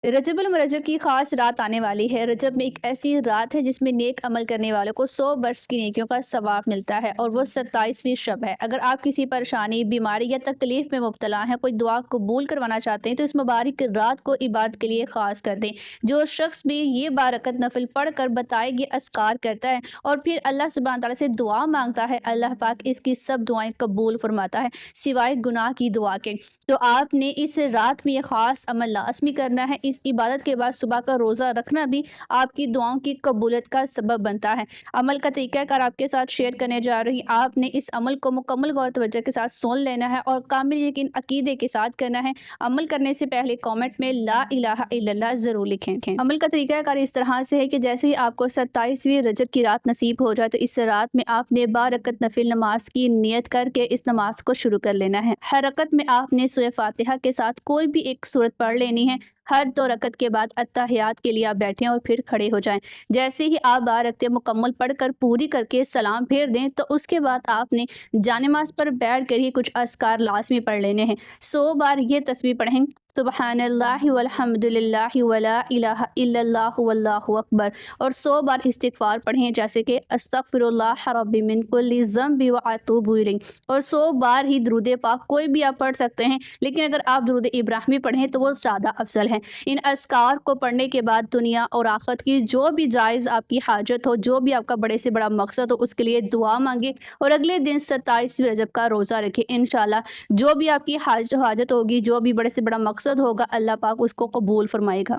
रजब उल मुरज्जब की खास रात आने वाली है। रजब में एक ऐसी रात है जिसमें नेक अमल करने वालों को 100 बरस की नेकियों का सवाब मिलता है और वो 27वीं शब है। अगर आप किसी परेशानी, बीमारी या तकलीफ में मुब्तला हैं, कोई दुआ कबूल करवाना चाहते हैं तो इस मुबारक रात को इबादत के लिए खास कर दें। जो शख्स भी ये बारकत नफिल पढ़ कर बताए ये अस्कार करता है और फिर अल्लाह सुब्हान तआला से दुआ मांगता है, अल्लाह पाक इसकी सब दुआएं कबूल फरमाता है सिवाय गुनाह की दुआ के। तो आपने इस रात में ये खास अमल लाजमी करना है। इस इबादत के बाद सुबह का रोज़ा रखना भी आपकी दुआओं की कबूलियत का सबब बनता है। अमल का तरीक़ाकार आपके साथ शेयर करने जा रही। आपने इस अमल को मुकम्मल गौर तवज्जो के साथ सुन लेना है और कामिल यकीन अकीदे के साथ करना है। अमल करने से पहले कमेंट में ला इलाहा इल्लल्लाह ज़रूर लिखें। अमल का तरीक़ाकार इस तरह से है कि जैसे ही आपको 27वीं रजब की रात नसीब हो जाए तो इस रात में आपने बारकत नफिल नमाज की नियत करके इस नमाज को शुरू कर लेना है। हर रकत में आपने सूरह फातिहा के साथ कोई भी एक सूरत पढ़ लेनी है। हर 2 रकत के बाद अत्तहियात के लिए आप बैठें और फिर खड़े हो जाएं। जैसे ही आप बारकत मुकम्मल पढ़कर पूरी करके सलाम फेर दें तो उसके बाद आपने जानिमाज़ पर बैठ कर ही कुछ अस्कार लाज़मी पढ़ लेने हैं। 100 बार ये तस्बीह पढ़ें, सुबहानल्लाहि वल्हम्दुलिल्लाहि वला इलाहा इल्लल्लाहु वल्लाहु अकबर, और 100 बार इस्तिग़फ़ार पढ़ें जैसे कि अस्तग़फ़िरुल्लाह रब्बी मिन कुल्लि ज़ंबि व अतूबु इलैह, और 100 बार ही दुरूद पाक कोई भी आप पढ़ सकते हैं, लेकिन अगर आप दुरूद इब्राहिमी पढ़ें तो वो ज़्यादा अफज़ल है। इन अस्कार को पढ़ने के बाद दुनिया और आखिरत की जो भी जायज़ आपकी हाजत हो, जो भी आपका बड़े से बड़ा मकसद हो, उसके लिए दुआ मांगे और अगले दिन 27वीं रजब का रोज़ा रखें। इंशाअल्लाह जो भी आपकी हाजत होगी, जो भी बड़े से बड़ा मकसद होगा, अल्लाह पाक उसको कबूल फरमाएगा।